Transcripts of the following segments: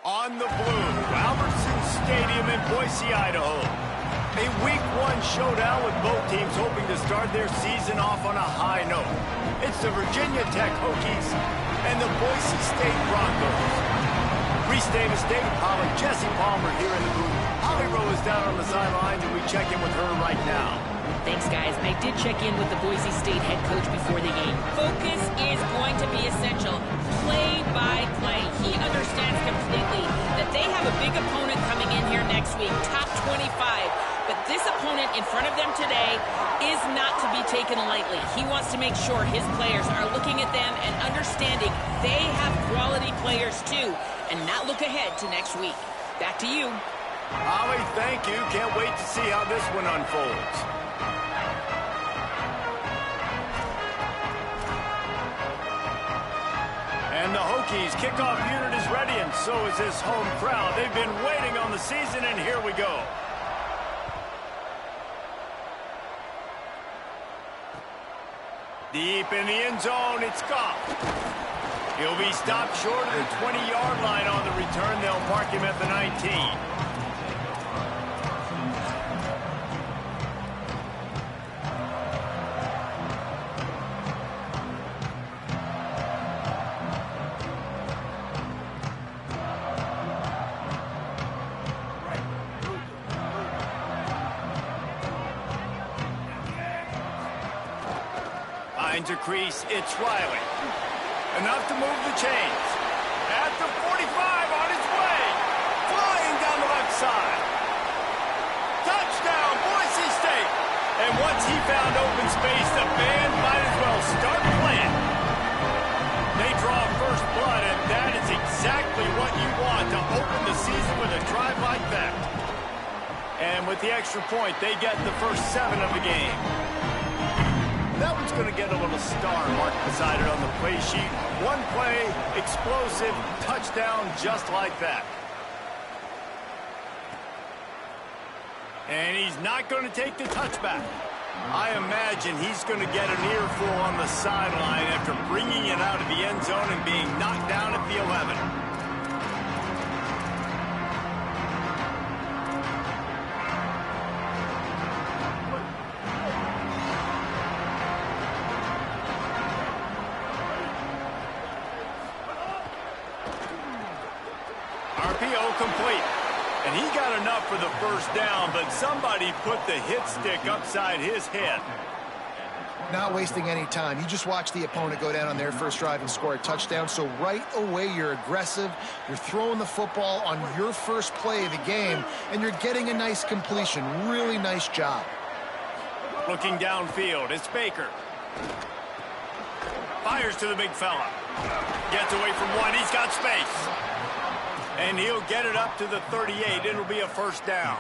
On the blue, Albertson Stadium in Boise, Idaho. A Week 1 showdown with both teams hoping to start their season off on a high note. It's the Virginia Tech Hokies and the Boise State Broncos. Reese Davis, David Pollock, Jesse Palmer here in the booth. Holly Rowe is down on the sidelines, and we check in with her right now. Thanks, guys. I did check in with the Boise State head coach before the game. Focus is going to be essential. Play by play. He understands completely that they have a big opponent coming in here next week, top 25. But this opponent in front of them today is not to be taken lightly. He wants to make sure his players are looking at them and understanding they have quality players too, and not look ahead to next week. Back to you. Holly, thank you. Can't wait to see how this one unfolds. And the Hokies kickoff unit is ready, and so is this home crowd. They've been waiting on the season, and here we go. Deep in the end zone, it's Goff. He'll be stopped short of the 20-yard line on the return. They'll mark him at the 19. Finds a crease, it's Riley. Enough to move the chains. At the 45, on his way. Flying down the left side. Touchdown, Boise State. And once he found open space, the band might as well start playing. They draw first blood, and that is exactly what you want to open the season with a drive like that. And with the extra point, they get the first 7 of the game. That one's going to get a little star marked beside it on the play sheet. One play, explosive, touchdown just like that. And he's not going to take the touchback. I imagine he's going to get an earful on the sideline after bringing it out of the end zone and being knocked down at the 11. RPO complete. And he got enough for the first down, but somebody put the hit stick upside his head. Not wasting any time. You just watch the opponent go down on their first drive and score a touchdown. So right away, you're aggressive. You're throwing the football on your first play of the game, and you're getting a nice completion. Really nice job. Looking downfield, it's Baker. Fires to the big fella. Gets away from one. He's got space. And he'll get it up to the 38. It'll be a first down.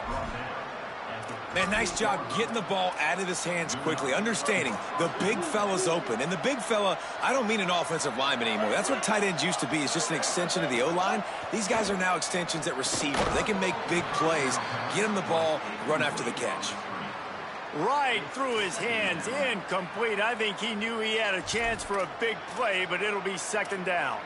Man, nice job getting the ball out of his hands quickly, understanding the big fella's open. And the big fella, I don't mean an offensive lineman anymore. That's what tight ends used to be, is just an extension of the O-line. These guys are now extensions at receiver. They can make big plays, get him the ball, run after the catch. Right through his hands, incomplete. I think he knew he had a chance for a big play, but it'll be second down.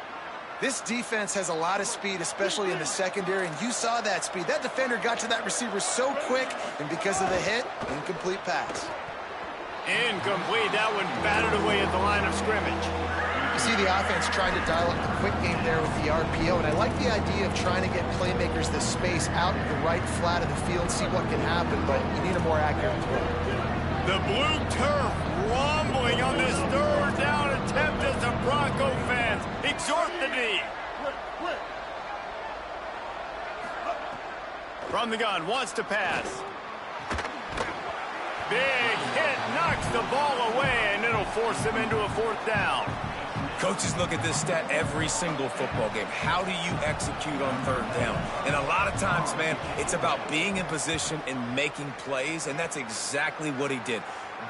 This defense has a lot of speed, especially in the secondary, and you saw that speed. That defender got to that receiver so quick, and because of the hit, incomplete pass. Incomplete. That one batted away at the line of scrimmage. You see the offense trying to dial up the quick game there with the RPO, and I like the idea of trying to get playmakers this space out in the right flat of the field, see what can happen, but you need a more accurate throw. The blue turf rumbling on this third down attempt as the Bronco fans exhort the D. From the gun, wants to pass. Big hit, knocks the ball away, and force them into a 4th down. Coaches look at this stat every single football game. How do you execute on 3rd down? And a lot of times, man, it's about being in position and making plays, and that's exactly what he did.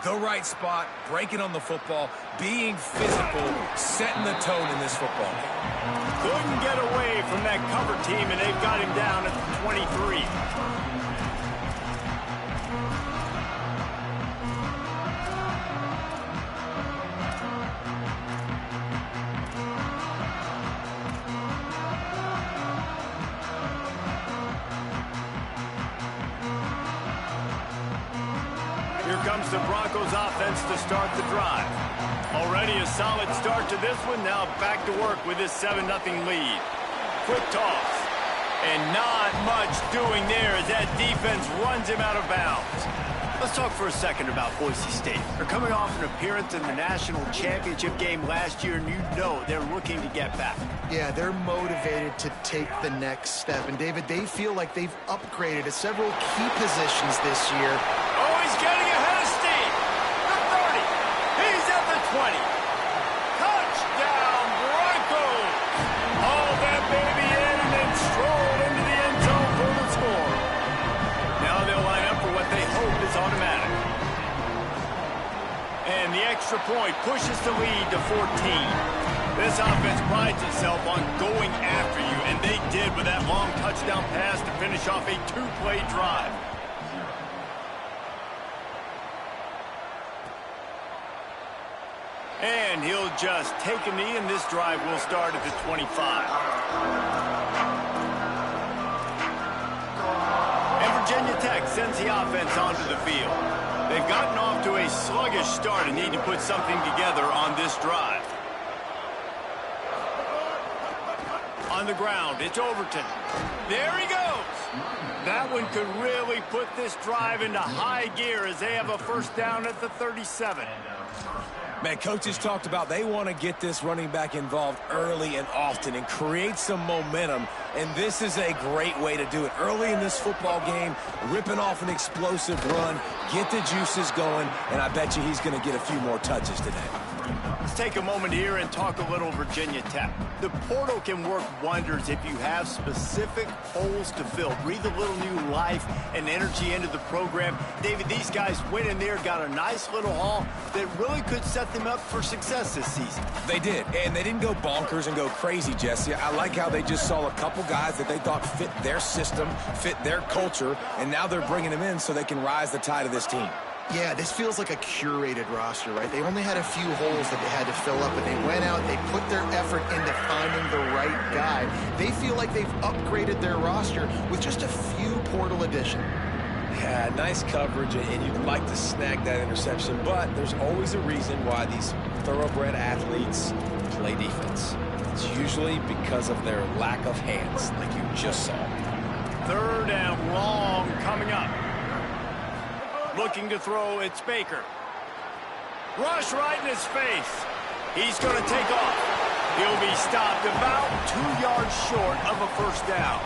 The right spot, breaking on the football, being physical, setting the tone in this football game. Couldn't get away from that cover team, and they've got him down at the 23. Comes the Broncos offense to start the drive. Already a solid start to this one. Now back to work with this 7-0 lead. Quick toss. And not much doing there as that defense runs him out of bounds. Let's talk for a second about Boise State. They're coming off an appearance in the national championship game last year, and you know they're looking to get back. Yeah, they're motivated to take the next step. And, David, they feel like they've upgraded at several key positions this year. Oh, he's getting ahead of steam. The 30. He's at the 20. Touchdown, Broncos. Hauled that baby in and then strolled into the end zone for the score. Now they'll line up for what they hope is automatic. And the extra point pushes the lead to 14. This offense prides itself on going after you, and they did with that long touchdown pass to finish off a 2-play drive. And he'll just take a knee, and this drive will start at the 25. And Virginia Tech sends the offense onto the field. They've gotten off to a sluggish start and need to put something together on this drive. On the ground, it's Overton. There he goes. That one could really put this drive into high gear as they have a 1st down at the 37. Man, coaches talked about they want to get this running back involved early and often and create some momentum, and this is a great way to do it. Early in this football game, ripping off an explosive run, get the juices going, and I bet you he's going to get a few more touches today. Let's take a moment here and talk a little Virginia Tech. The portal can work wonders if you have specific holes to fill. Breathe a little new life and energy into the program. David, these guys went in there, got a nice little haul that really could set them up for success this season. They did, and they didn't go bonkers and go crazy, Jesse. I like how they just saw a couple guys that they thought fit their system, fit their culture, and now they're bringing them in so they can rise the tide of this team. Yeah, this feels like a curated roster, right? They only had a few holes that they had to fill up, and they went out, they put their effort into finding the right guy. They feel like they've upgraded their roster with just a few portal additions. Yeah, nice coverage, and you'd like to snag that interception, but there's always a reason why these thoroughbred athletes play defense. It's usually because of their lack of hands, like you just saw. 3rd and long coming up. Looking to throw, it's Baker. Rush right in his face. He's going to take off. He'll be stopped about 2 yards short of a 1st down.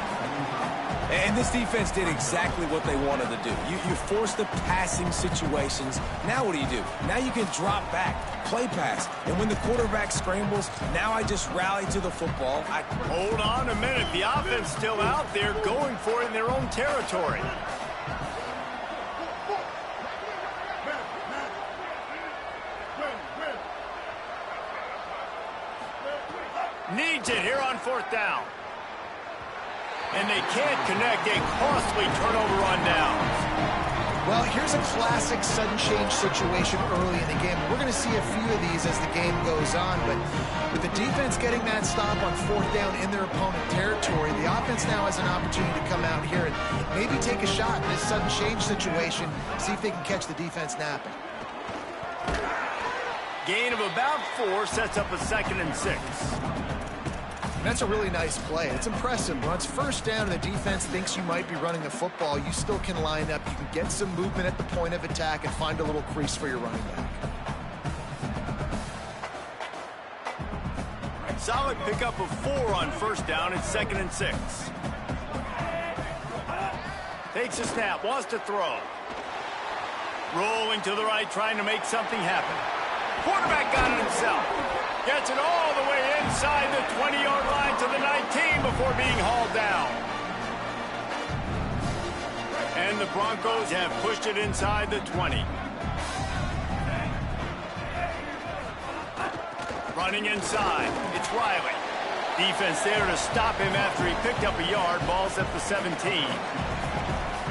And this defense did exactly what they wanted to do. You force the passing situations. Now what do? Now you can drop back, play pass. And when the quarterback scrambles, now I just rally to the football. Hold on a minute. The offense still out there going for it in their own territory. Needs it here on 4th down. And they can't connect. A costly turnover on downs. Well, here's a classic sudden change situation early in the game. We're going to see a few of these as the game goes on, but with the defense getting that stop on 4th down in their opponent territory, the offense now has an opportunity to come out here and maybe take a shot in this sudden change situation, see if they can catch the defense napping. Gain of about 4 sets up a 2nd and 6. That's a really nice play. It's impressive. When it's 1st down and the defense thinks you might be running the football, you still can line up. You can get some movement at the point of attack and find a little crease for your running back. Solid pickup of 4 on 1st down. It's 2nd and 6. Takes a snap, wants to throw. Rolling to the right, trying to make something happen. Quarterback got it himself. Gets it all the way inside the 20-yard line to the 19 before being hauled down. And the Broncos have pushed it inside the 20. Running inside, it's Riley. Defense there to stop him after he picked up a yard. Ball's at the 17.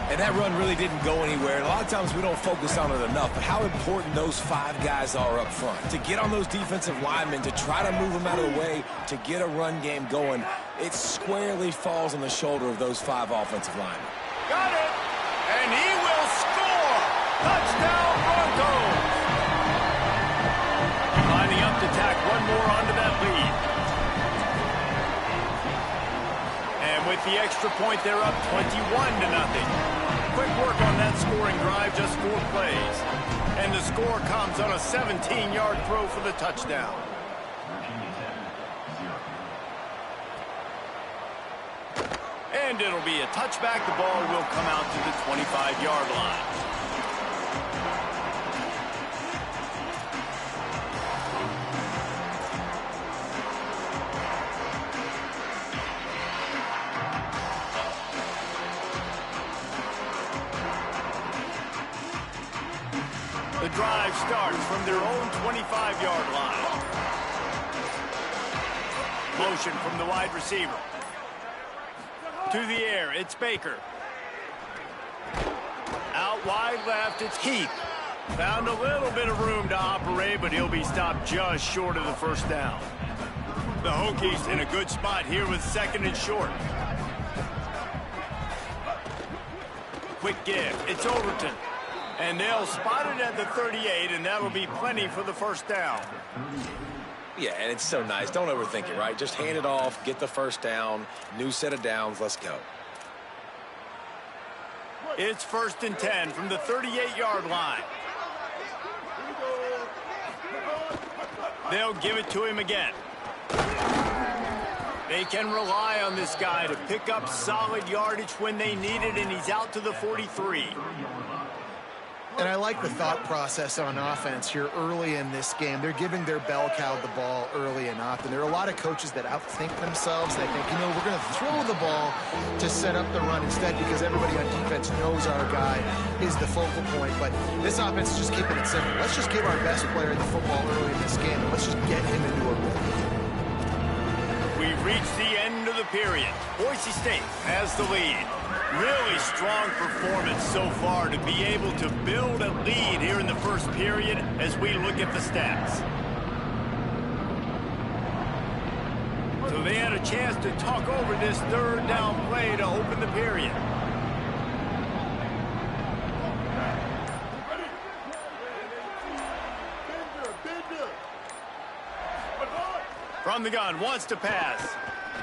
And that run really didn't go anywhere. And a lot of times we don't focus on it enough, but how important those 5 guys are up front. To get on those defensive linemen, to try to move them out of the way, to get a run game going, it squarely falls on the shoulder of those 5 offensive linemen. Got it! And he will score! Touchdown, Broncos! Lining up to tack one more onto that lead. And with the extra point, they're up 21-0. Quick work on that scoring drive, just 4 plays. And the score comes on a 17-yard throw for the touchdown. And it'll be a touchback. The ball will come out to the 25-yard line. The drive starts from their own 25-yard line. Motion from the wide receiver. To the air, it's Baker. Out wide left, it's Heath. Found a little bit of room to operate, but he'll be stopped just short of the first down. The Hokies in a good spot here with 2nd and short. Quick give, it's Overton. And they'll spot it at the 38, and that'll be plenty for the first down. Yeah, and it's so nice. Don't overthink it, right? Just hand it off, get the first down, new set of downs, let's go. It's 1st and 10 from the 38-yard line. They'll give it to him again. They can rely on this guy to pick up solid yardage when they need it, and he's out to the 43. And I like the thought process on offense here early in this game. They're giving their bell cow the ball early and often. There are a lot of coaches that outthink themselves. They think, you know, we're going to throw the ball to set up the run instead because everybody on defense knows our guy is the focal point. But this offense is just keeping it simple. Let's just give our best player the football early in this game, and let's just get him into a rhythm. We've reached the end of the period. Boise State has the lead. Really strong performance so far to be able to build a lead here in the first period as we look at the stats. So they had a chance to talk over this 3rd down play to open the period. From the gun, wants to pass.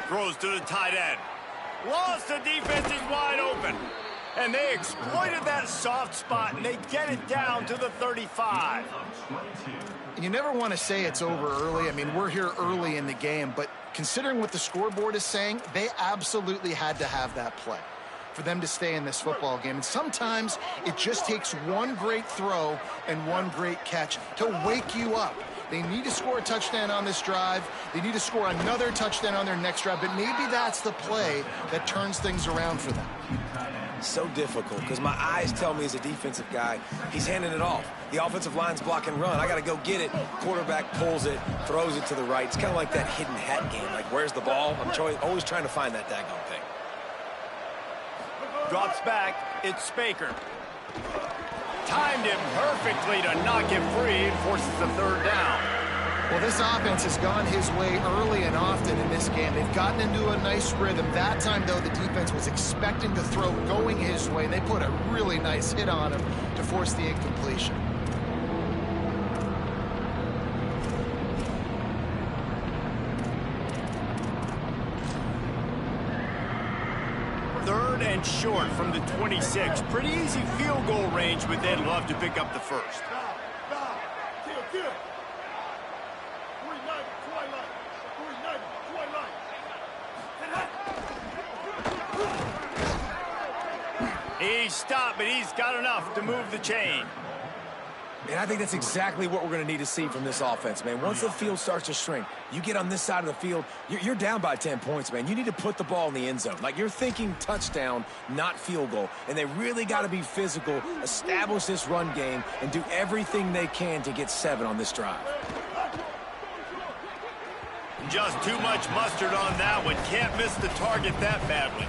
Throws to the tight end. Lost, the defense is wide open. And they exploited that soft spot, and they get it down to the 35. You never want to say it's over early. I mean, we're here early in the game, but considering what the scoreboard is saying, they absolutely had to have that play for them to stay in this football game. And sometimes it just takes one great throw and one great catch to wake you up. They need to score a touchdown on this drive. They need to score another touchdown on their next drive, but maybe that's the play that turns things around for them. So difficult because my eyes tell me as a defensive guy, he's handing it off. The offensive line's block and run. I got to go get it. Quarterback pulls it, throws it to the right. It's kind of like that hidden hat game. Like, where's the ball? I'm always trying to find that daggone thing. Drops back. It's Baker. Timed it perfectly to knock him free and forces the 3rd down. Well, this offense has gone his way early and often in this game. They've gotten into a nice rhythm. That time, though, the defense was expecting the throw going his way, and they put a really nice hit on him to force the incompletion. And short from the 26. Pretty easy field goal range, but they'd love to pick up the first. He's stopped, but he's got enough to move the chain. And I think that's exactly what we're going to need to see from this offense, man. Once the field starts to shrink, you get on this side of the field, you're down by 10 points, man. You need to put the ball in the end zone. Like, you're thinking touchdown, not field goal. And they really got to be physical, establish this run game, and do everything they can to get 7 on this drive. Just too much mustard on that one. Can't miss the target that badly.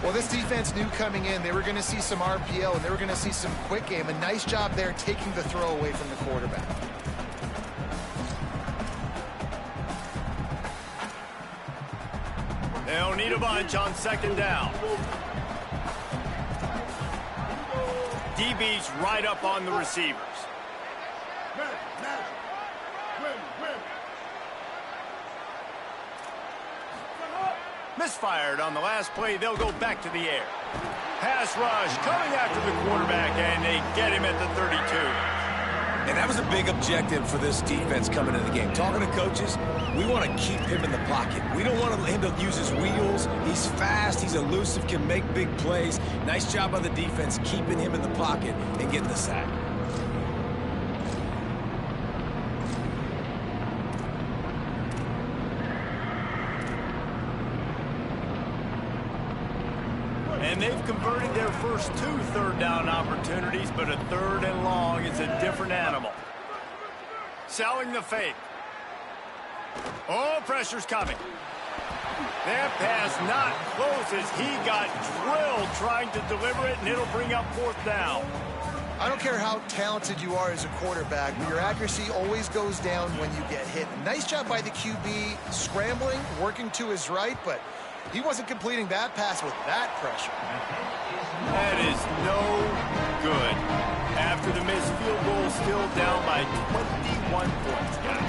Well, this defense knew coming in they were going to see some RPO and they were going to see some quick game. A nice job there taking the throw away from the quarterback. They'll need a bunch on 2nd down. DB's right up on the receivers. Misfired on the last play. They'll go back to the air. Pass rush coming after the quarterback, and they get him at the 32. And that was a big objective for this defense coming into the game. Talking to coaches, we want to keep him in the pocket. We don't want him to use his wheels. He's fast, he's elusive, can make big plays. Nice job by the defense keeping him in the pocket and getting the sack. And they've converted their first 2 third down opportunities, but a 3rd and long is a different animal. Selling the fake. Oh, pressure's coming. That pass not close as he got drilled trying to deliver it, and it'll bring up 4th down. I don't care how talented you are as a quarterback, but your accuracy always goes down when you get hit. Nice job by the QB scrambling, working to his right, but he wasn't completing that pass with that pressure. That is no good. After the missed field goal, still down by 21 points, guys.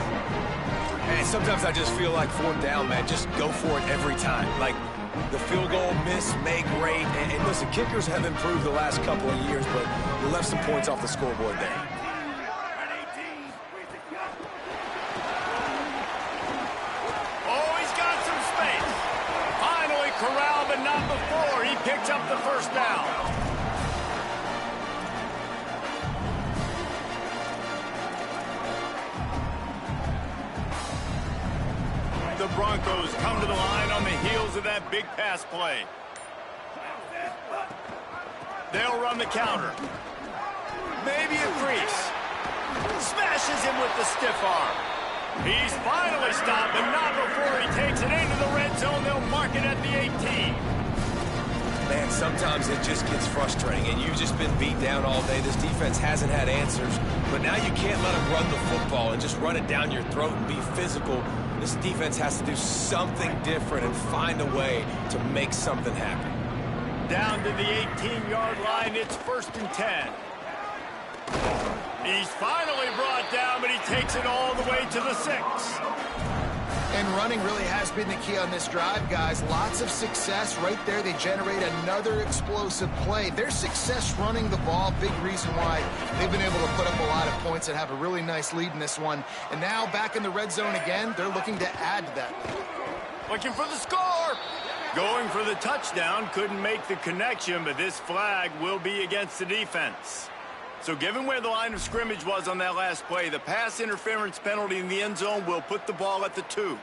And sometimes I just feel like 4th down, man. Just go for it every time. Like, the field goal, miss, make, rate. And listen, kickers have improved the last couple of years, but you left some points off the scoreboard there. Corral, but not before. He picks up the 1st down. The Broncos come to the line on the heels of that big pass play. They'll run the counter. Maybe a crease. Smashes him with the stiff arm. He's finally stopped, but not before he takes it into the red zone. They'll mark it at the 18. Man, sometimes it just gets frustrating, and you've just been beat down all day. This defense hasn't had answers, but now you can't let them run the football and just run it down your throat and be physical. This defense has to do something different and find a way to make something happen. Down to the 18-yard line, it's 1st and 10. He's finally brought down, but he takes it all the way to the 6. And running really has been the key on this drive, guys. Lots of success right there. They generate another explosive play. Their success running the ball, big reason why they've been able to put up a lot of points and have a really nice lead in this one. And now back in the red zone again, they're looking to add to that lead. Looking for the score. Going for the touchdown, couldn't make the connection, but this flag will be against the defense. So given where the line of scrimmage was on that last play, the pass interference penalty in the end zone will put the ball at the 2.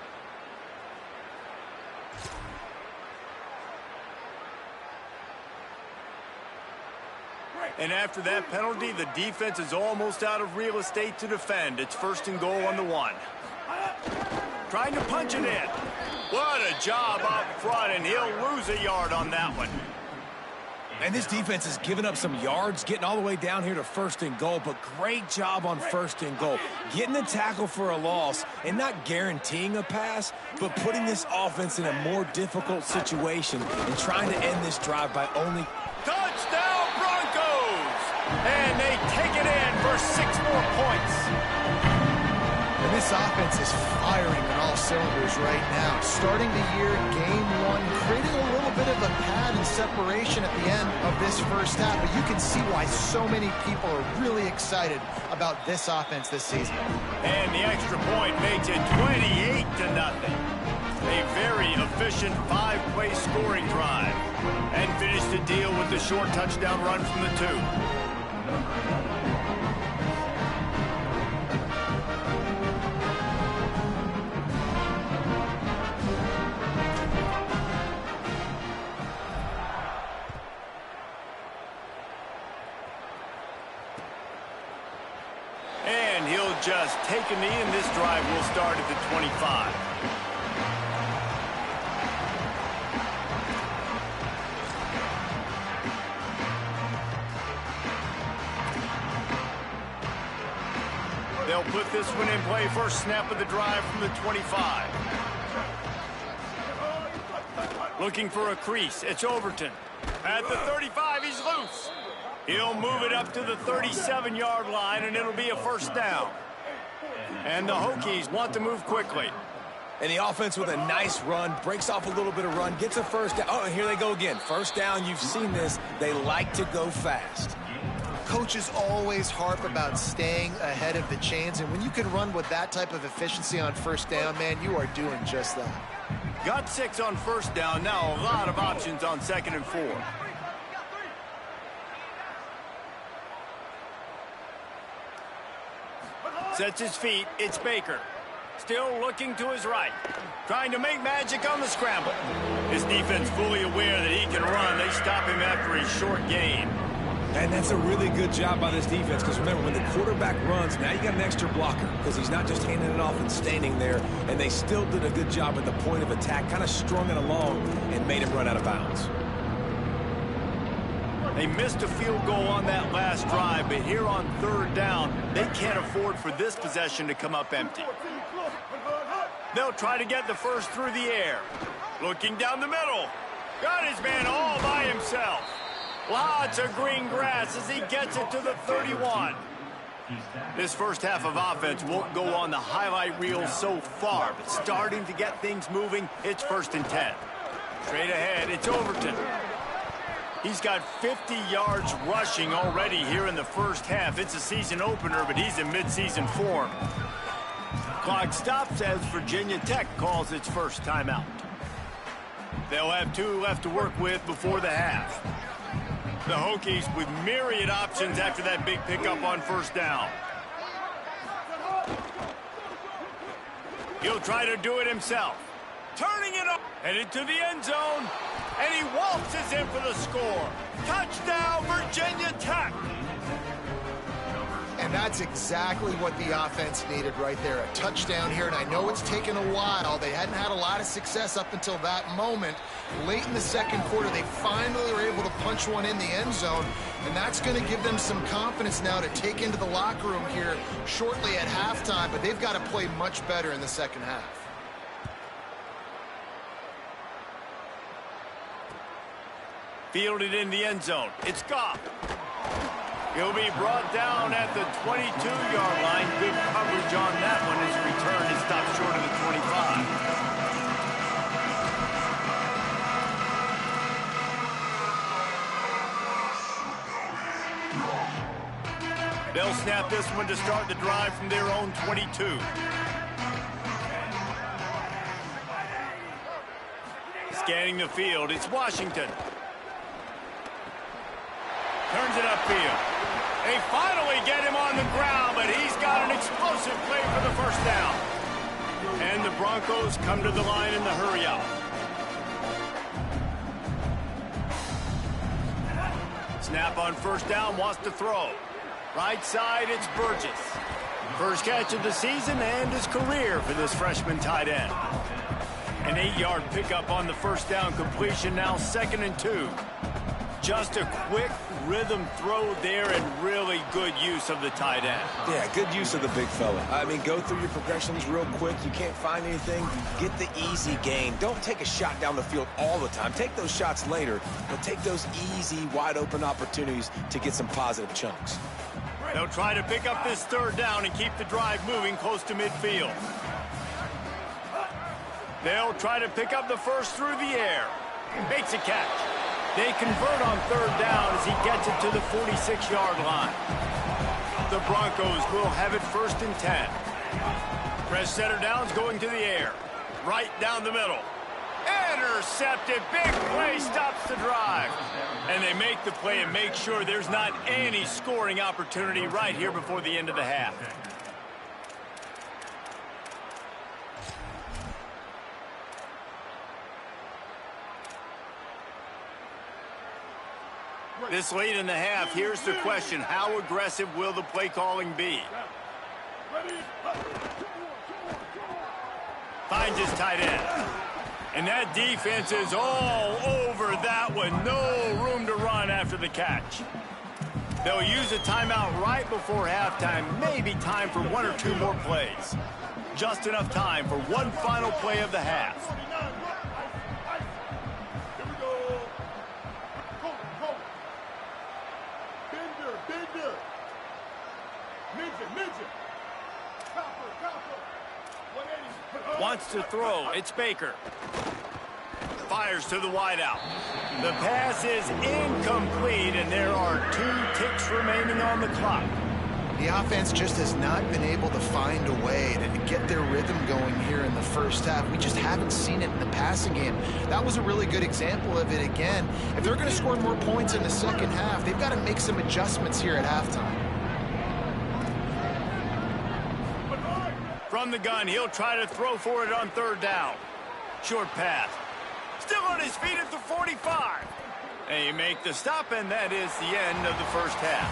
And after that penalty, the defense is almost out of real estate to defend. It's 1st and goal on the 1. Trying to punch it in. What a job up front, and he'll lose a yard on that one. And this defense has given up some yards, getting all the way down here to 1st and goal, but great job on 1st and goal. Getting the tackle for a loss and not guaranteeing a pass, but putting this offense in a more difficult situation and trying to end this drive by only... Touchdown, Broncos! And they take it in for 6 more points. And this offense is firing on all cylinders right now. Starting the year, game 1, creating a little bit of a pad and separation at the end of this first half. But you can see why so many people are really excited about this offense this season. And the extra point makes it 28-0. A very efficient 5-play scoring drive. And finish the deal with the short touchdown run from the 2. he'll just take a knee, and this drive will start at the 25. They'll put this one in play. First snap of the drive from the 25. Looking for a crease. It's Overton. At the 35, he's loose. He'll move it up to the 37-yard line, and it'll be a first down. And the Hokies want to move quickly. And the offense with a nice run, breaks off a little bit of run, gets a first down. Oh, and here they go again. First down, you've seen this. They like to go fast. Coaches always harp about staying ahead of the chains, and when you can run with that type of efficiency on first down, man, you are doing just that. Got 6 on first down. Now a lot of options on 2nd and 4. Sets his feet. It's Baker. Still looking to his right. Trying to make magic on the scramble. His defense fully aware that he can run. They stop him after his short gain. And that's a really good job by this defense, because remember, when the quarterback runs, now you got an extra blocker, because he's not just handing it off and standing there, and they still did a good job at the point of attack, kind of strung it along and made him run out of bounds. They missed a field goal on that last drive, but here on 3rd down, they can't afford for this possession to come up empty. They'll try to get the first through the air. Looking down the middle. Got his man all by himself. Lots of green grass as he gets it to the 31. This first half of offense won't go on the highlight reel so far, but starting to get things moving, it's 1st and 10. Straight ahead, it's Overton. He's got 50 yards rushing already here in the first half. It's a season opener, but he's in midseason form. Clock stops as Virginia Tech calls its first timeout. They'll have 2 left to work with before the half. The Hokies with myriad options after that big pickup on first down. He'll try to do it himself. Turning it up. Headed to the end zone. And he waltzes in for the score. Touchdown, Virginia Tech. And that's exactly what the offense needed right there. A touchdown here, and I know it's taken a while. They hadn't had a lot of success up until that moment. Late in the 2nd quarter, they finally were able to punch one in the end zone, and that's going to give them some confidence now to take into the locker room here shortly at halftime, but they've got to play much better in the 2nd half. Fielded in the end zone. It's Goff. He'll be brought down at the 22-yard line. Good coverage on that one. His return is stopped short of the 25. They'll snap this one to start the drive from their own 22. Scanning the field, it's Washington. Turns it upfield. They finally get him on the ground, but he's got an explosive play for the first down. And the Broncos come to the line in the hurry-up. Snap on first down, wants to throw. Right side, it's Burgess. First catch of the season and his career for this freshman tight end. An 8-yard pickup on the first down completion, now 2nd and 2. Just a quick rhythm throw there and really good use of the tight end. Yeah, good use of the big fella. I mean, go through your progressions real quick. You can't find anything, get the easy gain. Don't take a shot down the field all the time. Take those shots later, but take those easy, wide-open opportunities to get some positive chunks. They'll try to pick up this 3rd down and keep the drive moving close to midfield. They'll try to pick up the first through the air. Makes a catch. They convert on 3rd down as he gets it to the 46-yard line. The Broncos will have it 1st and 10. Press center downs going to the air. Right down the middle. Intercepted. Big play stops the drive. And they make the play and make sure there's not any scoring opportunity right here before the end of the half. This late in the half, here's the question. How aggressive will the play calling be? Finds his tight end. And that defense is all over that one. No room to run after the catch. They'll use a timeout right before halftime. Maybe time for one or two more plays. Just enough time for one final play of the half. Wants to throw. It's Baker. Fires to the wideout. The pass is incomplete, and there are 2 ticks remaining on the clock. The offense just has not been able to find a way to get their rhythm going here in the first half. We just haven't seen it in the passing game. That was a really good example of it again. If they're going to score more points in the second half, they've got to make some adjustments here at halftime. From the gun, he'll try to throw for it on third down. Short pass. Still on his feet at the 45. And you make the stop, and that is the end of the first half.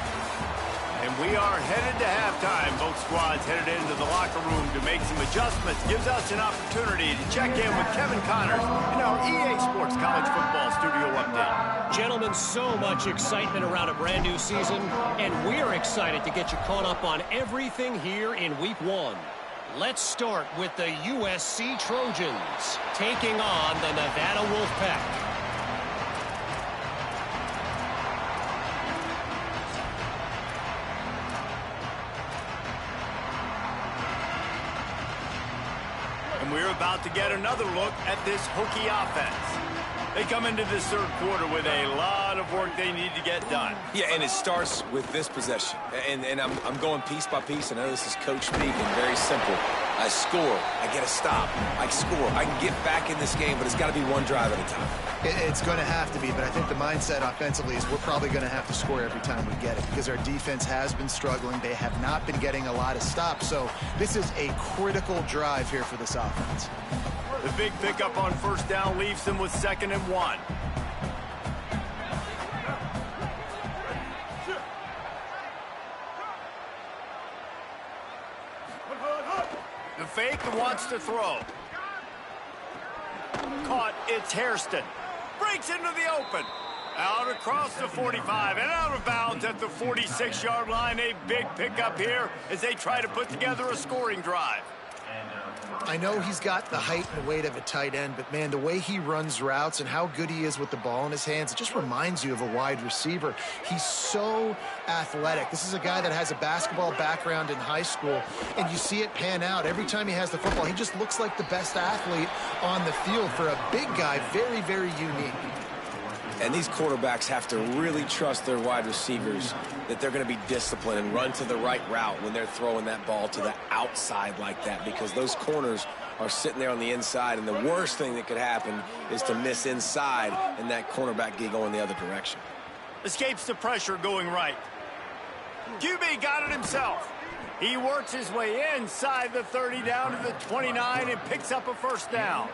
And we are headed to halftime. Both squads headed into the locker room to make some adjustments. Gives us an opportunity to check in with Kevin Connors in our EA Sports College Football Studio Update. Gentlemen, so much excitement around a brand new season, and we're excited to get you caught up on everything here in Week 1. Let's start with the USC Trojans taking on the Nevada Wolfpack. And we're about to get another look at this Hokie offense. They come into this third quarter with a lot of work they need to get done. Yeah, and it starts with this possession. And I'm going piece by piece. I know this is coach speak and very simple. I score. I get a stop. I score. I can get back in this game, but it's got to be one drive at a time. It's going to have to be, but I think the mindset offensively is we're probably going to have to score every time we get it because our defense has been struggling. They have not been getting a lot of stops, so this is a critical drive here for this offense. The big pickup on first down leaves them with 2nd and 1. The fake wants to throw. Caught, it's Hairston. Breaks into the open. Out across the 45 and out of bounds at the 46-yard line. A big pickup here as they try to put together a scoring drive. I know he's got the height and weight of a tight end, but, man, the way he runs routes and how good he is with the ball in his hands, it just reminds you of a wide receiver. He's so athletic. This is a guy that has a basketball background in high school, and you see it pan out. Every time he has the football, he just looks like the best athlete on the field. For a big guy, very, very unique. And these quarterbacks have to really trust their wide receivers that they're going to be disciplined and run to the right route when they're throwing that ball to the outside like that, because those corners are sitting there on the inside, and the worst thing that could happen is to miss inside and that cornerback get going the other direction. Escapes the pressure going right. QB got it himself. He works his way inside the 30 down to the 29 and picks up a first down.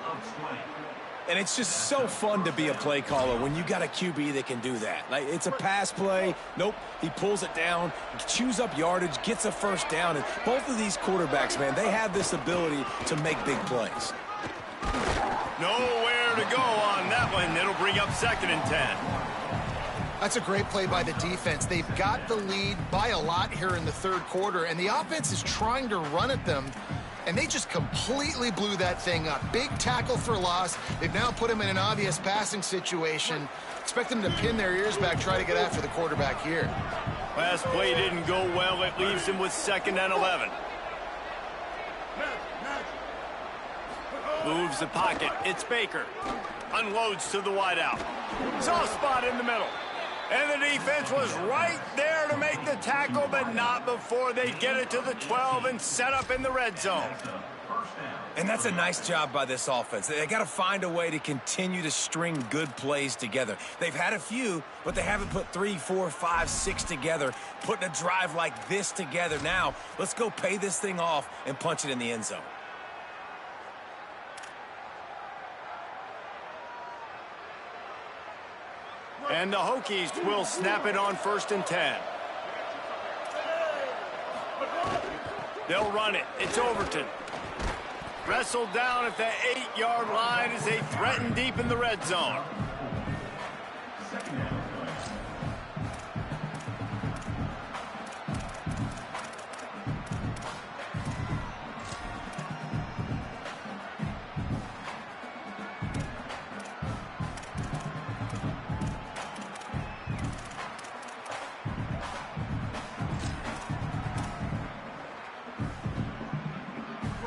And it's just so fun to be a play caller when you got a QB that can do that. Like, it's a pass play. Nope, he pulls it down, chews up yardage, gets a first down. And both of these quarterbacks, man, they have this ability to make big plays. Nowhere to go on that one. It'll bring up 2nd and 10. That's a great play by the defense. They've got the lead by a lot here in the third quarter, and the offense is trying to run at them. And they just completely blew that thing up. Big tackle for loss. They've now put him in an obvious passing situation. Expect them to pin their ears back, try to get after the quarterback here. Last play didn't go well. It leaves him with 2nd and 11. Moves the pocket. It's Baker. Unloads to the wideout. Soft spot in the middle. And the defense was right there to make the tackle, but not before they get it to the 12 and set up in the red zone. And that's a nice job by this offense. They got to find a way to continue to string good plays together. They've had a few, but they haven't put 3, 4, 5, 6 together, putting a drive like this together. Now, let's go pay this thing off and punch it in the end zone. And the Hokies will snap it on 1st and 10. They'll run it. It's Overton. Wrestled down at the 8-yard line as they threaten deep in the red zone.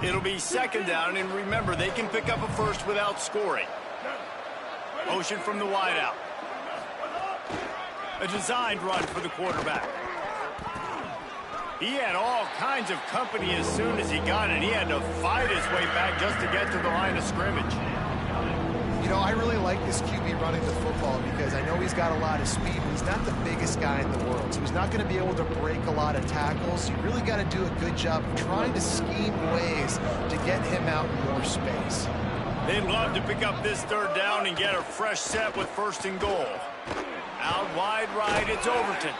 It'll be second down, and remember, they can pick up a first without scoring. Motion from the wideout. A designed run for the quarterback. He had all kinds of company as soon as he got it. He had to fight his way back just to get to the line of scrimmage. You know, I really like this QB running the football because I know he's got a lot of speed, but he's not the biggest guy in the world. So he's not going to be able to break a lot of tackles. You really got to do a good job of trying to scheme ways to get him out in more space. They'd love to pick up this third down and get a fresh set with first and goal. Out wide right, it's Overton.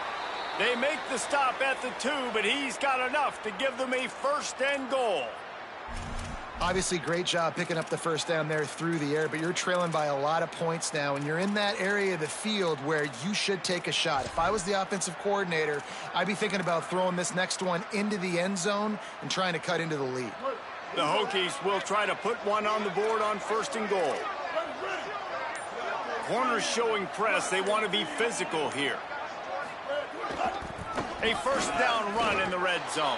They make the stop at the 2, but he's got enough to give them a first and goal. Obviously, great job picking up the first down there through the air, but you're trailing by a lot of points now, and you're in that area of the field where you should take a shot. If I was the offensive coordinator, I'd be thinking about throwing this next one into the end zone and trying to cut into the lead. The Hokies will try to put one on the board on first and goal. Corners showing press. They want to be physical here. A first down run in the red zone.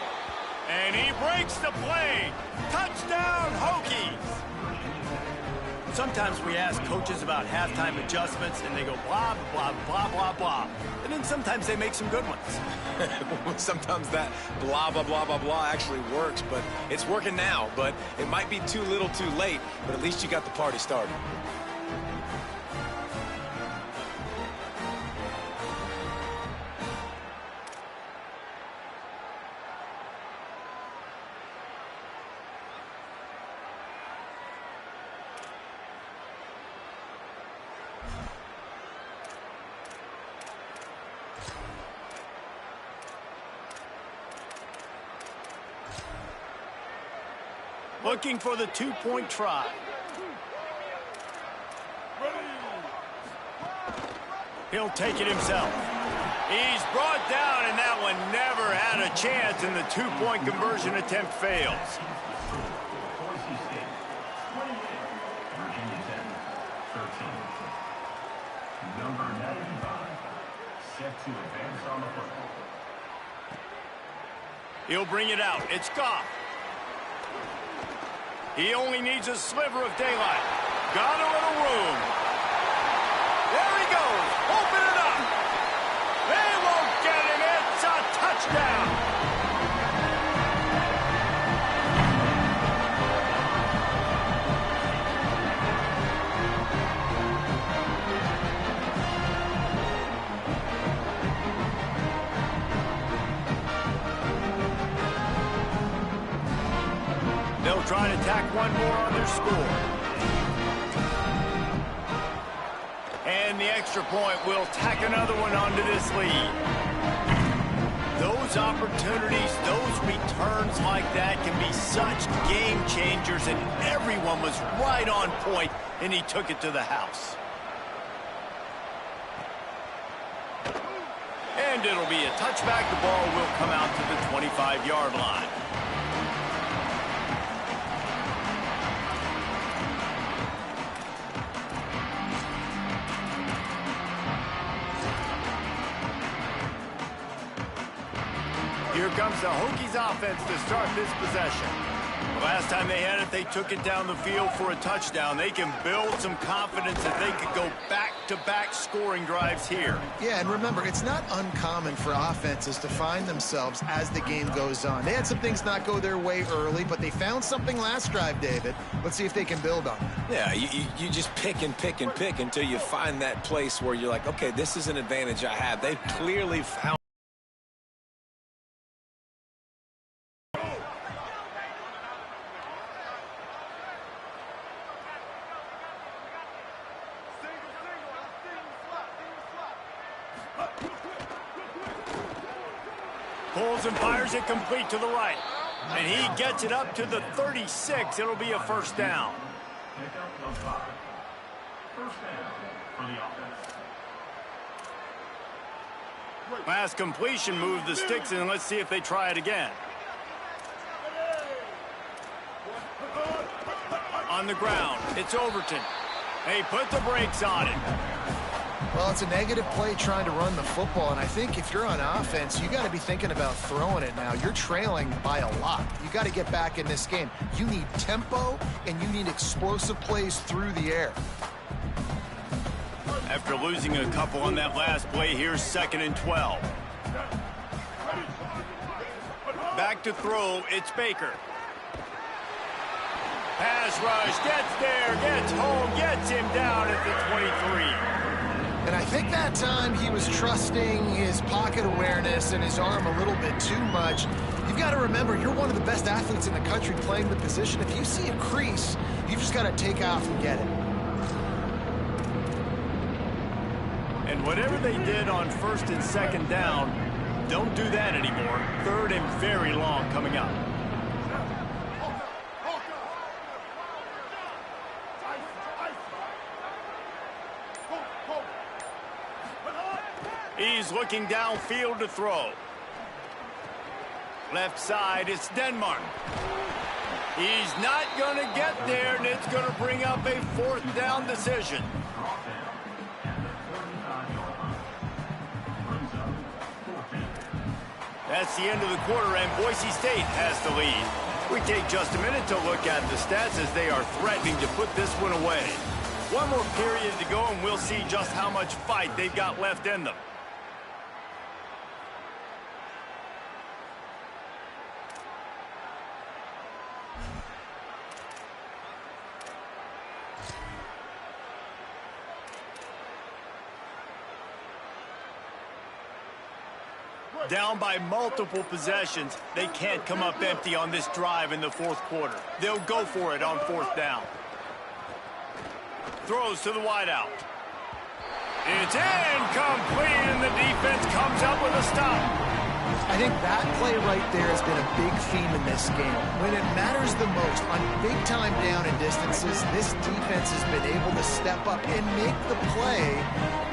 And he breaks the play. Touchdown, Hokies! Sometimes we ask coaches about halftime adjustments, and they go blah, blah, blah, blah, blah. And then sometimes they make some good ones. Sometimes that blah, blah, blah, blah, blah actually works, but it's working now. But it might be too little too late, but at least you got the party started. Looking for the two-point try. He'll take it himself. He's brought down, and that one never had a chance, and the two-point conversion attempt fails. Number 95, set to advance on the football. He'll bring it out. It's Goff. He only needs a sliver of daylight. Got a little room. There he goes. Open it up. They won't get him. It's a touchdown. They'll try to tack one more on their score. And the extra point will tack another one onto this lead. Those opportunities, those returns like that can be such game changers, and everyone was right on point, and he took it to the house. And it'll be a touchback. The ball will come out to the 25-yard line. Here comes the Hokies offense to start this possession. The last time they had it, they took it down the field for a touchdown. They can build some confidence that they could go back-to-back scoring drives here. Yeah, and remember, it's not uncommon for offenses to find themselves as the game goes on. They had some things not go their way early, but they found something last drive, David. Let's see if they can build on it. Yeah, you just pick and pick and pick until you find that place where you're like, okay, this is an advantage I have. They've clearly found. Pulls and fires it complete to the right. And he gets it up to the 36. It'll be a first down. Pickup of 5. First down for the offense. Last completion moved the sticks in. Let's see if they try it again. On the ground, it's Overton. They put the brakes on it. Well, it's a negative play trying to run the football, and I think if you're on offense, you got to be thinking about throwing it now. You're trailing by a lot. You got to get back in this game. You need tempo, and you need explosive plays through the air. After losing a couple on that last play, here's 2nd and 12. Back to throw, it's Baker. Pass rush, gets there, gets home, gets him down at the 23. And I think that time he was trusting his pocket awareness and his arm a little bit too much. You've got to remember, you're one of the best athletes in the country playing the position. If you see a crease, you've just got to take off and get it. And whatever they did on 1st and 2nd down, don't do that anymore. 3rd and very long coming up. He's looking downfield to throw. Left side, it's Denmark. He's not going to get there, and it's going to bring up a 4th down decision. That's the end of the quarter, and Boise State has the lead. We take just a minute to look at the stats as they are threatening to put this one away. One more period to go, and we'll see just how much fight they've got left in them. Down by multiple possessions, they can't come up empty on this drive in the 4th quarter. They'll go for it on 4th down. Throws to the wideout. It's incomplete, and the defense comes up with a stop. I think that play right there has been a big theme in this game. When it matters the most, on big-time down and distances, this defense has been able to step up and make the play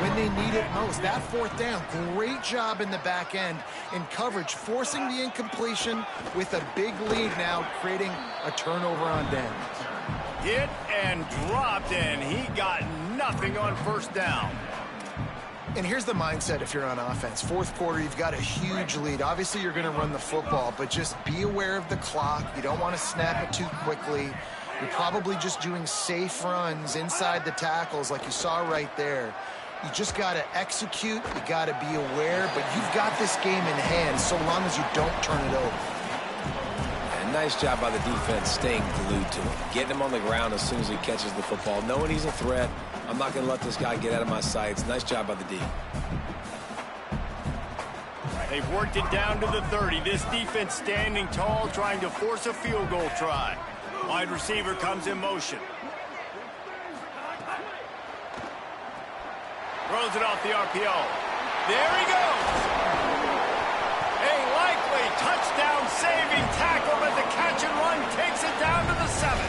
when they need it most. That 4th down, great job in the back end in coverage, forcing the incompletion with a big lead now, creating a turnover on downs. Hit and dropped, and he got nothing on 1st down. And here's the mindset if you're on offense. 4th quarter, you've got a huge lead. Obviously, you're going to run the football, but just be aware of the clock. You don't want to snap it too quickly. You're probably just doing safe runs inside the tackles like you saw right there. You just got to execute. You got to be aware, but you've got this game in hand so long as you don't turn it over. And nice job by the defense staying glued to him. Getting him on the ground as soon as he catches the football. Knowing he's a threat. I'm not going to let this guy get out of my sights. Nice job by the D. They've worked it down to the 30. This defense standing tall, trying to force a field goal try. Wide receiver comes in motion. Throws it off the RPO. There he goes. A likely touchdown-saving tackle, but the catch and run takes it down to the 7.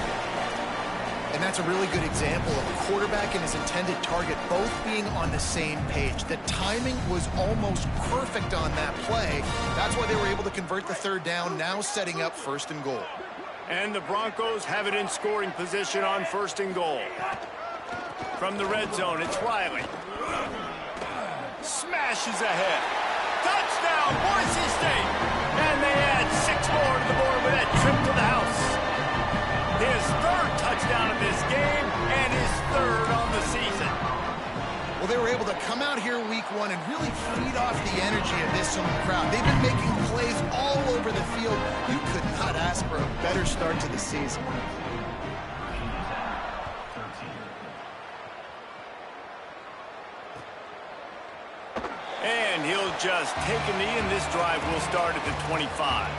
And that's a really good example of a quarterback and his intended target both being on the same page. The timing was almost perfect on that play. That's why they were able to convert the 3rd down, now setting up 1st and goal. And the Broncos have it in scoring position on 1st and goal. From the red zone, it's Riley. Smashes ahead. Touchdown, Boise State! And they add 6 more to the board with that trip to the house. His 3rd touchdown of this game and his 3rd on the season. Well, they were able to come out here week 1 and really feed off the energy of this home crowd. They've been making plays all over the field. You could not ask for a better start to the season. And he'll just take a knee, and this drive will start at the 25.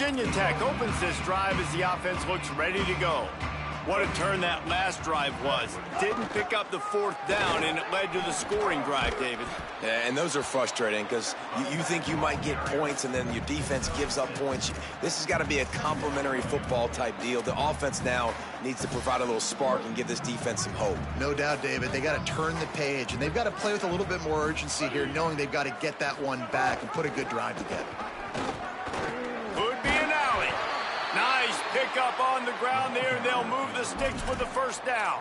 Virginia Tech opens this drive as the offense looks ready to go. What a turn that last drive was. Didn't pick up the 4th down, and it led to the scoring drive, David. Yeah, and those are frustrating because you think you might get points and then your defense gives up points. This has got to be a complementary football type deal. The offense now needs to provide a little spark and give this defense some hope. No doubt, David. They got to turn the page, and they've got to play with a little bit more urgency here, knowing they've got to get that one back and put a good drive together. Could be an alley. Nice pickup on the ground there, and they'll move the sticks with the 1st down.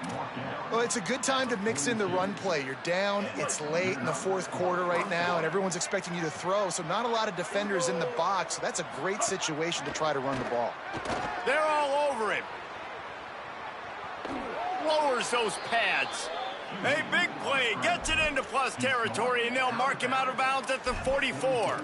Well, it's a good time to mix in the run play. You're down, it's late in the 4th quarter right now, and everyone's expecting you to throw, so not a lot of defenders in the box. So that's a great situation to try to run the ball. They're all over him. Lowers those pads. A big play, gets it into plus territory, and they'll mark him out of bounds at the 44.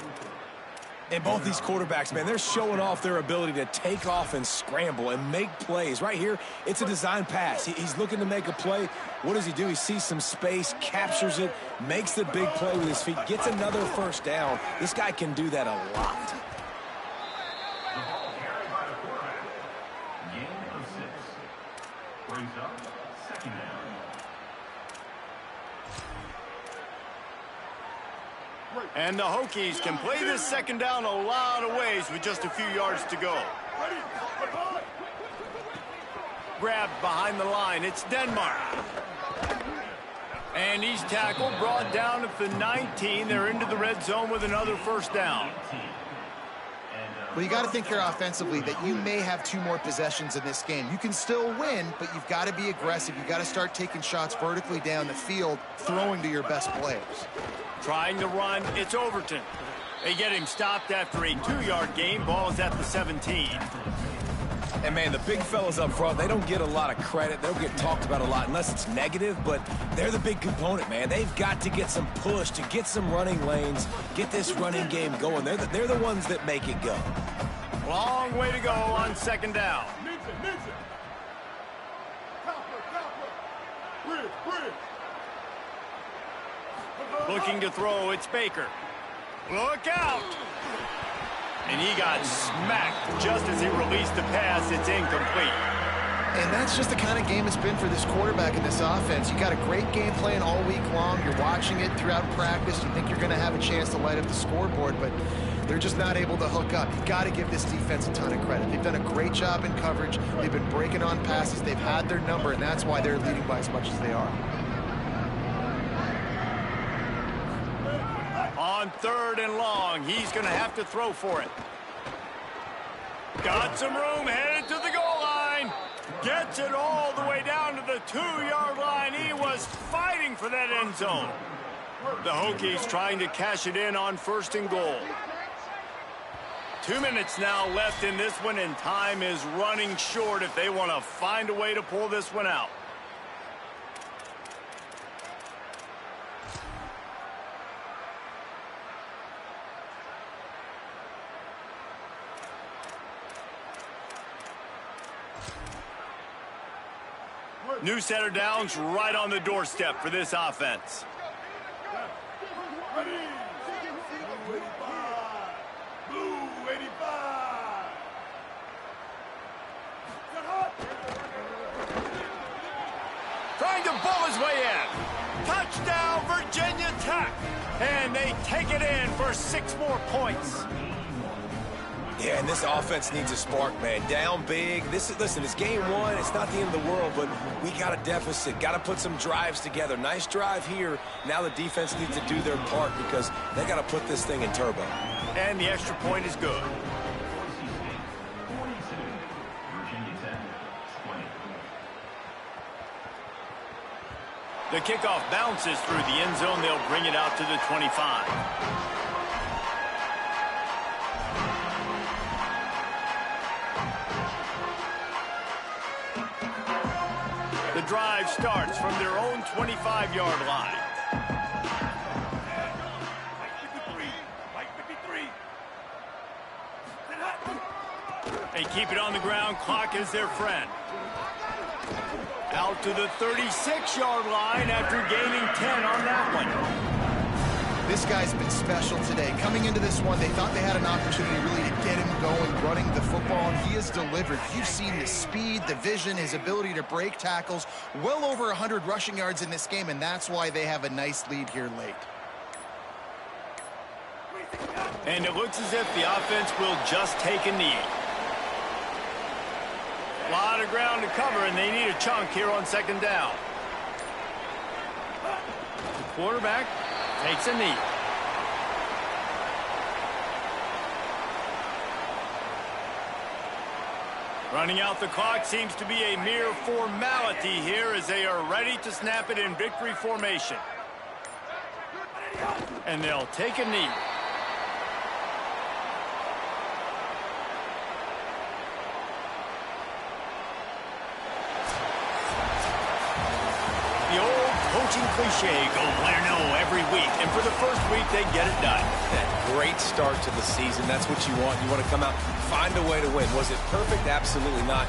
And both these quarterbacks, man, they're showing off their ability to take off and scramble and make plays. Right here, it's a design pass. He's looking to make a play. What does he do? He sees some space, captures it, makes the big play with his feet, gets another 1st down. This guy can do that a lot. The ball carried by the quarterback. Gain of 6. Brings up 2nd down. And the Hokies can play this 2nd down a lot of ways with just a few yards to go. Grabbed behind the line. It's Denmark. And he's tackled, brought down at the 19. They're into the red zone with another 1st down. Well, you got to think here offensively that you may have 2 more possessions in this game. You can still win, but you've got to be aggressive. You've got to start taking shots vertically down the field, throwing to your best players. Trying to run, it's Overton. They get him stopped after a 2-yard gain. Ball is at the 17. And, man, the big fellas up front, they don't get a lot of credit. They don't get talked about a lot unless it's negative, but they're the big component, man. They've got to get some push, to get some running lanes, get this running game going. They're the ones that make it go. Long way to go on 2nd down. Looking to throw, it's Baker. Look out! And he got smacked just as he released the pass. It's incomplete. And that's just the kind of game it's been for this quarterback in this offense. You got a great game plan all week long. You're watching it throughout practice. You think you're going to have a chance to light up the scoreboard, but they're just not able to hook up. You've got to give this defense a ton of credit. They've done a great job in coverage. They've been breaking on passes. They've had their number, and that's why they're leading by as much as they are. On 3rd and long, he's going to have to throw for it. Got some room, headed to the goal line. Gets it all the way down to the 2-yard line. He was fighting for that end zone. The Hokies trying to cash it in on 1st and goal. 2 minutes now left in this one, and time is running short if they want to find a way to pull this one out. New set of downs right on the doorstep for this offense. Trying to bull his way in. Touchdown, Virginia Tech. And they take it in for 6 more points. Yeah, and this offense needs a spark, man. Down big. Listen, it's game 1. It's not the end of the world, but we got a deficit. Got to put some drives together. Nice drive here. Now the defense needs to do their part because they got to put this thing in turbo. And the extra point is good. The kickoff bounces through the end zone. They'll bring it out to the 25. The drive starts from their own 25-yard line. They keep it on the ground. Clock is their friend. Out to the 36-yard line after gaining 10 on that one. This guy's been special today. Coming into this one, they thought they had an opportunity really to get him going, running the football, and he has delivered. You've seen the speed, the vision, his ability to break tackles, well over 100 rushing yards in this game, and that's why they have a nice lead here late. And it looks as if the offense will just take a knee. A lot of ground to cover, and they need a chunk here on second down. The quarterback takes a knee. Running out the clock seems to be a mere formality here as they are ready to snap it in victory formation. And they'll take a knee. The old coaching cliche, go win or no every week. And for the first week, they get it done. Great start to the season. That's what you want. You want to come out, find a way to win. Was it perfect? Absolutely not.